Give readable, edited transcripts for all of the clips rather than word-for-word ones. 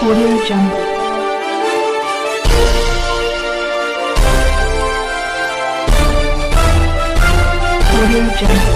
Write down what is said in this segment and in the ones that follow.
Audio Jungle. Audio Jungle.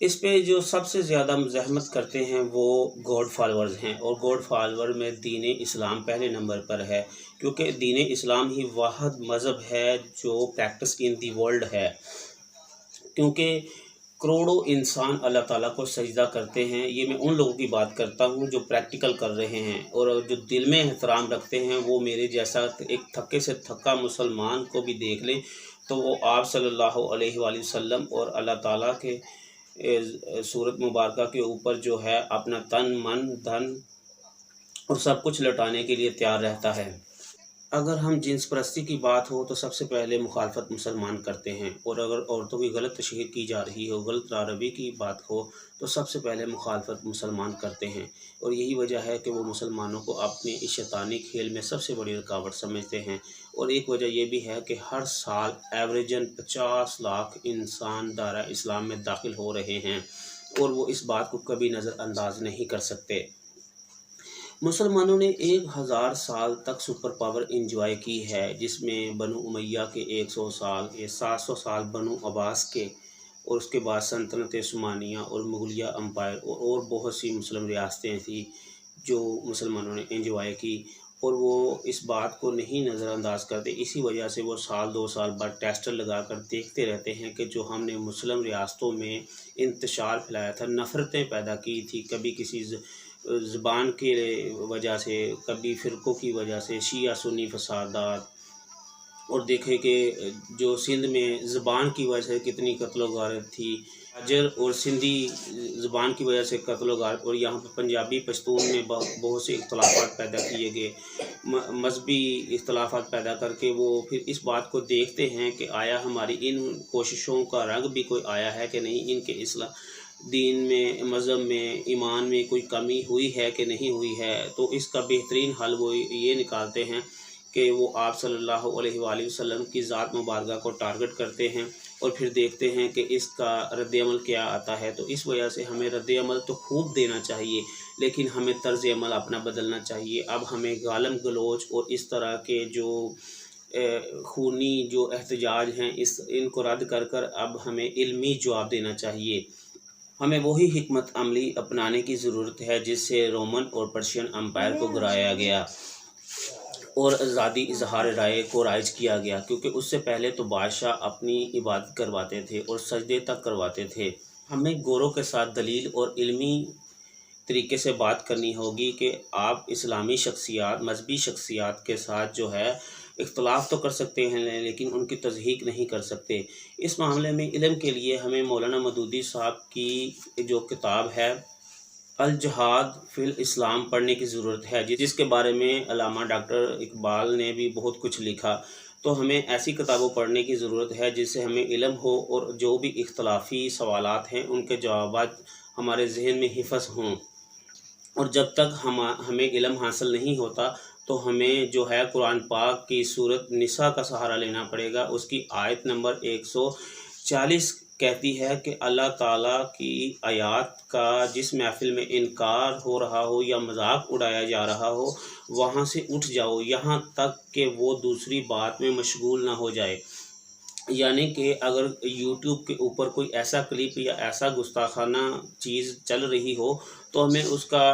اس پہ جو سب سے زیادہ مزاحمت کرتے ہیں وہ گاڈ فالورز ہیں، اور گاڈ فالور میں دین اسلام پہلے نمبر پر ہے، کیونکہ دین اسلام ہی واحد مذہب ہے جو پریکٹس ان دی ورلڈ ہے، کیونکہ کروڑوں انسان اللہ تعالیٰ کو سجدہ کرتے ہیں۔ یہ میں ان لوگوں کی بات کرتا ہوں جو پریکٹیکل کر رہے ہیں، اور جو دل میں احترام رکھتے ہیں، وہ میرے جیسا ایک تھکے سے تھکا مسلمان کو بھی دیکھ لیں تو وہ آپ صلی اللہ علیہ وآلہ وسلم اور اللہ تعالیٰ کے صورت مبارکہ کے اوپر جو ہے اپنا تن من دھن اور سب کچھ لوٹانے کے لیے تیار رہتا ہے۔ اگر ہم جنس پرستی کی بات ہو تو سب سے پہلے مخالفت مسلمان کرتے ہیں، اور اگر عورتوں کی غلط تشہیر کی جا رہی ہو، غلط راروی کی بات ہو تو سب سے پہلے مخالفت مسلمان کرتے ہیں، اور یہی وجہ ہے کہ وہ مسلمانوں کو اپنے اس شیطانی کھیل میں سب سے بڑی رکاوٹ سمجھتے ہیں۔ اور ایک وجہ یہ بھی ہے کہ ہر سال ایوریجن 50 لاکھ انسان دائرہ اسلام میں داخل ہو رہے ہیں، اور وہ اس بات کو کبھی نظر انداز نہیں کر سکتے۔ مسلمانوں نے 1000 سال تک سپر پاور انجوائے کی ہے، جس میں بنو امیہ کے 100 سال، 700 سال بنو عباس کے، اور اس کے بعد سلطنت عثمانیہ اور مغلیہ امپائر اور بہت سی مسلم ریاستیں تھیں جو مسلمانوں نے انجوائے کی، اور وہ اس بات کو نہیں نظر انداز کرتے۔ اسی وجہ سے وہ سال 2 سال بعد ٹیسٹر لگا کر دیکھتے رہتے ہیں کہ جو ہم نے مسلم ریاستوں میں انتشار پھیلایا تھا، نفرتیں پیدا کی تھی، کبھی کسی زبان کی وجہ سے، کبھی فرقوں کی وجہ سے، شیعہ سنی فسادات، اور دیکھیں کہ جو سندھ میں زبان کی وجہ سے کتنی قتل و غارت تھی، حجر اور سندھی زبان کی وجہ سے قتل و غارت، اور یہاں پہ پنجابی پشتون میں بہت سے اختلافات پیدا کیے گئے، مذہبی اختلافات پیدا کر کے وہ پھر اس بات کو دیکھتے ہیں کہ آیا ہماری ان کوششوں کا رنگ بھی کوئی آیا ہے کہ نہیں، ان کے اصلاح دین میں، مذہب میں، ایمان میں کوئی کمی ہوئی ہے کہ نہیں ہوئی ہے۔ تو اس کا بہترین حل وہ یہ نکالتے ہیں کہ وہ آپ صلی اللہ علیہ وآلہ وسلم کی ذات مبارکہ کو ٹارگٹ کرتے ہیں، اور پھر دیکھتے ہیں کہ اس کا رد عمل کیا آتا ہے۔ تو اس وجہ سے ہمیں رد عمل تو خوب دینا چاہیے، لیکن ہمیں طرز عمل اپنا بدلنا چاہیے۔ اب ہمیں گالم گلوچ اور اس طرح کے جو خونی جو احتجاج ہیں ان کو رد کر کر اب ہمیں علمی جواب دینا چاہیے۔ ہمیں وہی حکمت عملی اپنانے کی ضرورت ہے جس سے رومن اور پرشین امپائر کو گرایا گیا اور آزادی اظہار رائے کو رائج کیا گیا، کیونکہ اس سے پہلے تو بادشاہ اپنی عبادت کرواتے تھے اور سجدے تک کرواتے تھے۔ ہمیں گوروں کے ساتھ دلیل اور علمی طریقے سے بات کرنی ہوگی کہ آپ اسلامی شخصیات، مذہبی شخصیات کے ساتھ جو ہے اختلاف تو کر سکتے ہیں لیکن ان کی تصحیح نہیں کر سکتے۔ اس معاملے میں علم کے لیے ہمیں مولانا مودودی صاحب کی جو کتاب ہے الجہاد فی الاسلام پڑھنے کی ضرورت ہے، جس کے بارے میں علامہ ڈاکٹر اقبال نے بھی بہت کچھ لکھا۔ تو ہمیں ایسی کتابوں پڑھنے کی ضرورت ہے جس سے ہمیں علم ہو، اور جو بھی اختلافی سوالات ہیں ان کے جوابات ہمارے ذہن میں حفظ ہوں۔ اور جب تک ہمیں علم حاصل نہیں ہوتا تو ہمیں جو ہے قرآن پاک کی سورت نساء کا سہارا لینا پڑے گا۔ اس کی آیت نمبر 140 کہتی ہے کہ اللہ تعالیٰ کی آیات کا جس محفل میں انکار ہو رہا ہو یا مذاق اڑایا جا رہا ہو، وہاں سے اٹھ جاؤ یہاں تک کہ وہ دوسری بات میں مشغول نہ ہو جائے۔ یعنی کہ اگر یوٹیوب کے اوپر کوئی ایسا کلپ یا ایسا گستاخانہ چیز چل رہی ہو تو ہمیں اس کا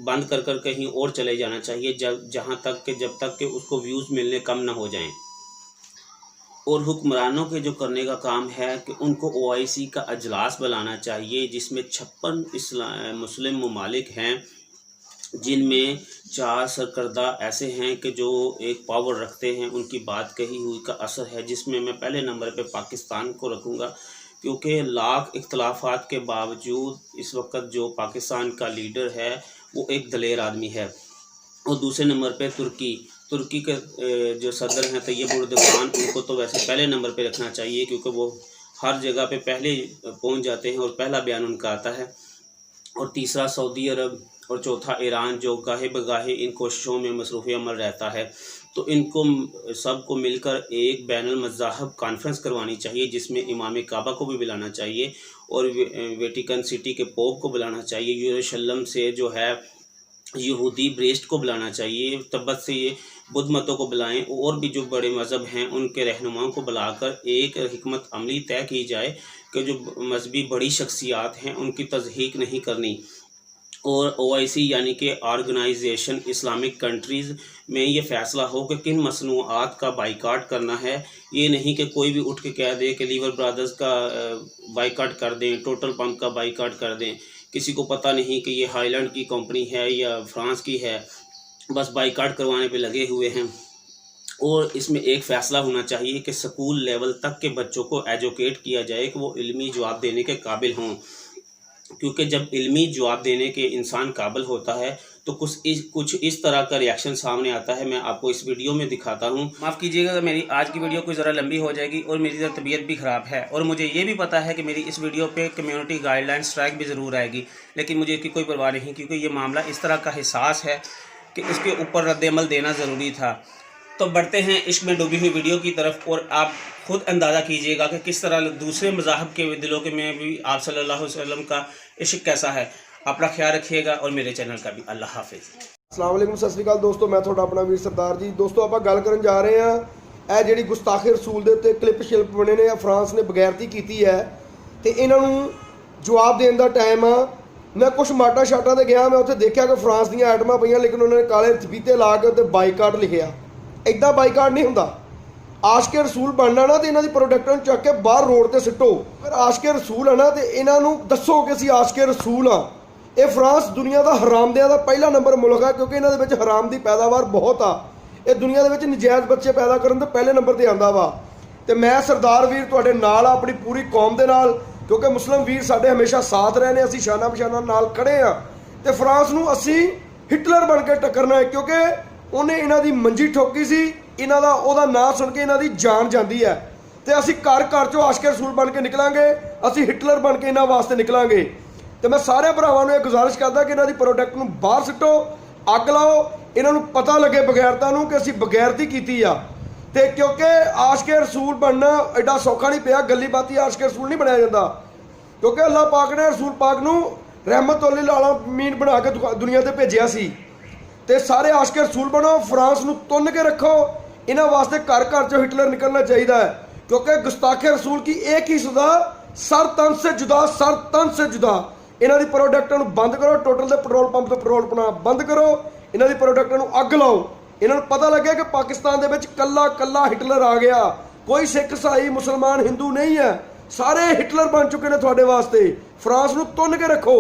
بند کر کر کہیں اور چلے جانا چاہیے، جب تک کہ اس کو ویوز ملنے کم نہ ہو جائیں۔ اور حکمرانوں کے جو کرنے کا کام ہے کہ ان کو OIC کا اجلاس بلانا چاہیے، جس میں 56 مسلم ممالک ہیں، جن میں 4 سرکردہ ایسے ہیں کہ جو ایک پاور رکھتے ہیں، ان کی بات کہی ہوئی کا اثر ہے، جس میں پہلے نمبر پہ پاکستان کو رکھوں گا، کیونکہ لاکھ اختلافات کے باوجود اس وقت جو پاکستان کا لیڈر ہے وہ ایک دلیر آدمی ہے۔ اور دوسرے نمبر پہ ترکی کے جو صدر ہیں طیب اردوغان، ان کو تو ویسے پہلے نمبر پہ رکھنا چاہیے کیونکہ وہ ہر جگہ پہ پہلے پہنچ جاتے ہیں اور پہلا بیان ان کا آتا ہے۔ اور تیسرا سعودی عرب، اور چوتھا ایران، جو گاہے بگاہے ان کوششوں میں مصروف عمل رہتا ہے۔ تو ان کو سب کو مل کر ایک بین المذاہب کانفرنس کروانی چاہیے، جس میں امام کعبہ کو بھی بلانا چاہیے اور ویٹیکن سٹی کے پوپ کو بلانا چاہیے، یروشلم سے جو ہے یہودی بریسٹ کو بلانا چاہیے، تبت سے یہ بدھ متوں کو بلائیں، اور بھی جو بڑے مذہب ہیں ان کے رہنماؤں کو بلا کر ایک حکمت عملی طے کی جائے کہ کہ جو مذہبی بڑی شخصیات ہیں ان کی تضحیک نہیں کرنی، اور OIC یعنی کہ آرگنائزیشن اسلامک کنٹریز میں یہ فیصلہ ہو کہ کن مصنوعات کا بائیکاٹ کرنا ہے۔ یہ نہیں کہ کوئی بھی اٹھ کے کہہ دے کہ لیور برادرز کا بائیکاٹ کر دیں، ٹوٹل پمپ کا بائیکاٹ کر دیں، کسی کو پتہ نہیں کہ یہ ہائیلینڈ کی کمپنی ہے یا فرانس کی ہے، بس بائیکاٹ کروانے پہ لگے ہوئے ہیں۔ اور اس میں ایک فیصلہ ہونا چاہیے کہ سکول لیول تک کے بچوں کو ایجوکیٹ کیا جائے کہ وہ علمی جواب دینے کے قابل ہوں، کیونکہ جب علمی جواب دینے کے انسان قابل ہوتا ہے تو کچھ اس طرح کا ریاکشن سامنے آتا ہے۔ میں آپ کو اس ویڈیو میں دکھاتا ہوں۔ معاف کیجیے گا میری آج کی ویڈیو کوئی ذرا لمبی ہو جائے گی، اور میری ذرا طبیعت بھی خراب ہے، اور مجھے یہ بھی پتہ ہے کہ میری اس ویڈیو پہ کمیونٹی گائیڈ لائن اسٹرائک بھی ضرور آئے گی، لیکن مجھے اس کی کوئی پرواہ نہیں، کیونکہ یہ معاملہ اس طرح کا حساس ہے کہ اس کے اوپر رد عمل دینا ضروری تھا۔ تو بڑھتے ہیں عشق میں ڈوبی ہوئی ویڈیو کی طرف، اور آپ خود اندازہ کیجئے گا کہ کس طرح دوسرے مذاہب کے دلوں کے میں بھی آپ صلی اللہ علیہ وسلم کا عشق کیسا ہے۔ اپنا خیال رکھیے گا اور میرے چینل کا بھی۔ اللہ حافظ۔ السلام علیکم، ਸਤਿ ਸ਼੍ਰੀ ਅਕਾਲ ਦੋਸਤੋ, ਮੈਂ ਤੁਹਾਡਾ ਆਪਣਾ ਵੀਰ ਸਰਦਾਰ ਜੀ। ਦੋਸਤੋ ਆਪਾਂ ਗੱਲ ਕਰਨ ਜਾ ਰਹੇ ਹਾਂ ਇਹ ਜਿਹੜੀ ਗੁਸਤਾਖੀ ਰਸੂਲ ਦੇ ਉੱਤੇ ਕਲਿੱਪ ਸ਼ਿਲਪ ਬਣੇ ਨੇ, ਫਰਾਂਸ ਨੇ ਬਗੈਰਤੀ ਕੀਤੀ ਹੈ ਤੇ ਇਹਨਾਂ ਨੂੰ ਜਵਾਬ ਦੇਣ ਦਾ ਟਾਈਮ ਆ। ਮੈਂ ਕੁਝ ਮਾਟਾ ਸ਼ਾਟਾਂ ਤੇ ਗਿਆ, ਮੈਂ ਉੱਥੇ ਦੇਖਿਆ ਕਿ ਫਰਾਂਸ ਦੀਆਂ ਆਈਟਮਾਂ ਪਈਆਂ, ਲੇਕਿਨ ਉਹਨਾਂ ਨੇ ਕਾਲੇ ਫੀਤੇ ਲਾ ਕੇ ਉੱਤੇ ਬਾਈਕਾਟ ਲਿਖਿਆ। ਇੱਦਾਂ ਬਾਈਕਾਟ ਨਹੀਂ ਹੁੰਦਾ। ਆਸ਼ਕੇ ਰਸੂਲ ਬਣਨਾ ਨਾ ਤੇ ਇਹਨਾਂ ਦੀ ਪ੍ਰੋਡਕਟ ਨੂੰ ਚੱਕ ਕੇ ਬਾਹਰ ਰੋਡ ਤੇ ਸਿੱਟੋ। ਫਿਰ ਆਸ਼ਕੇ ਰਸੂਲ ਆ ਨਾ ਤੇ ਇਹਨਾਂ ਨੂੰ ਦੱਸੋ ਕਿ ਅਸੀਂ ਆਸ਼ਕੇ ਰਸੂਲ ਆ। ਇਹ ਫਰਾਂਸ ਦੁਨੀਆ ਦਾ ਹਰਾਮਦਿਆਂ ਦਾ ਪਹਿਲਾ ਨੰਬਰ ਮੁਲਕ ਹੈ, ਕਿਉਂਕਿ ਇਹਨਾਂ ਦੇ ਵਿੱਚ ਹਰਾਮ ਦੀ ਪੈਦਾਵਾਰ ਬਹੁਤ ਆ। ਇਹ ਦੁਨੀਆ ਦੇ ਵਿੱਚ ਨਜਾਇਜ਼ ਬੱਚੇ ਪੈਦਾ ਕਰਨ ਦੇ ਪਹਿਲੇ ਨੰਬਰ ਤੇ ਆਂਦਾ ਵਾ। ਤੇ ਮੈਂ ਸਰਦਾਰ ਵੀਰ ਤੁਹਾਡੇ ਨਾਲ ਆ, ਆਪਣੀ ਪੂਰੀ ਕੌਮ ਦੇ ਨਾਲ, ਕਿਉਂਕਿ ਮੁਸਲਮ ਵੀਰ ਸਾਡੇ ਹਮੇਸ਼ਾ ਸਾਥ ਰਹੇ ਨੇ, ਅਸੀਂ ਸ਼ਾਨਾ ਬਸ਼ਾਨਾ ਨਾਲ ਖੜੇ ਆ। ਤੇ ਫਰਾਂਸ ਨੂੰ ਅਸੀਂ ਹਿਟਲਰ ਬਣ ਕੇ ਟੱਕਰਨਾ ਹੈ, ਕਿਉਂਕਿ ਉਹਨੇ ਇਹਨਾਂ ਦੀ ਮੰਜੀ ਠੋਕੀ ਸੀ। ਇਹਨਾਂ ਦਾ ਉਹਦਾ ਨਾਂ ਸੁਣ ਕੇ ਇਹਨਾਂ ਦੀ ਜਾਨ ਜਾਂਦੀ ਹੈ। ਤੇ ਅਸੀਂ ਘਰ ਘਰ ਚੋਂ ਆਸ਼ਕੇ ਰਸੂਲ ਬਣ ਕੇ ਨਿਕਲਾਂਗੇ, ਅਸੀਂ ਹਿਟਲਰ ਬਣ ਕੇ ਇਹਨਾਂ ਵਾਸਤੇ ਨਿਕਲਾਂਗੇ। ਤੇ ਮੈਂ ਸਾਰੇ ਭਰਾਵਾਂ ਨੂੰ ਇਹ ਗੁਜ਼ਾਰਿਸ਼ ਕਰਦਾ ਕਿ ਇਹਨਾਂ ਦੀ ਪ੍ਰੋਡਕਟ ਨੂੰ ਬਾਹਰ ਸਿੱਟੋ, ਅੱਗ ਲਾਓ, ਇਹਨਾਂ ਨੂੰ ਪਤਾ ਲੱਗੇ ਬਗੈਰਤਾ ਨੂੰ ਕਿ ਅਸੀਂ ਬਗੈਰਤੀ ਕੀਤੀ ਆ। ਤੇ ਕਿਉਂਕਿ ਆਸ਼ਕੇ ਰਸੂਲ ਬਣਨਾ ਐਡਾ ਸੌਖਾ ਨਹੀਂ ਪਿਆ, ਗੱਲੀ ਬਾਤੀ ਆਸ਼ਕੇ ਰਸੂਲ ਨਹੀਂ ਬਣਿਆ ਜਾਂਦਾ, ਕਿਉਂਕਿ ਅੱਲਾਹ ਪਾਕ ਨੇ ਰਸੂਲ ਪਾਕ ਨੂੰ ਰਹਿਮਤ ਲਿਲ ਆਲਮੀਨ ਬਣਾ ਕੇ ਦੁਨੀਆ ਤੇ ਭੇਜਿਆ ਸੀ। ਤੇ ਸਾਰੇ ਆਸ਼ਕੇ ਰਸੂਲ ਬਣੋ, ਫਰਾਂਸ ਨੂੰ ਤੁੰਨ ਕੇ ਰੱਖੋ। ਇਹਨਾਂ ਵਾਸਤੇ ਘਰ ਘਰ ਚੋਂ ਹਿਟਲਰ ਨਿਕਲਣਾ ਚਾਹੀਦਾ ਹੈ, ਕਿਉਂਕਿ ਗੁਸਤਾਖੇ ਰਸੂਲ ਕੀ ਇੱਕ ਹੀ ਸਜ਼ਾ, ਸਰ ਤਨ ਸੇ ਜੁਦਾ, ਸਰ ਤਨ ਸੇ ਜੁਦਾ। ਇਹਨਾਂ ਦੀ ਪ੍ਰੋਡਕਟਾਂ ਨੂੰ ਬੰਦ ਕਰੋ, ਟੋਟਲ ਦੇ ਪੈਟਰੋਲ ਪੰਪ ਤੋਂ ਪੈਟਰੋਲ ਪਾਉਣਾ ਬੰਦ ਕਰੋ, ਇਹਨਾਂ ਦੀ ਪ੍ਰੋਡਕਟਾਂ ਨੂੰ ਅੱਗ ਲਾਓ। ਇਹਨਾਂ ਨੂੰ ਪਤਾ ਲੱਗਿਆ ਕਿ ਪਾਕਿਸਤਾਨ ਦੇ ਵਿੱਚ ਕੱਲਾ ਕੱਲਾ ਹਿਟਲਰ ਆ ਗਿਆ, ਕੋਈ ਸਿੱਖ ਈਸਾਈ ਮੁਸਲਮਾਨ ਹਿੰਦੂ ਨਹੀਂ ਹੈ, ਸਾਰੇ ਹਿਟਲਰ ਬਣ ਚੁੱਕੇ ਨੇ ਤੁਹਾਡੇ ਵਾਸਤੇ। ਫਰਾਂਸ ਨੂੰ ਤੁੰਨ ਕੇ ਰੱਖੋ।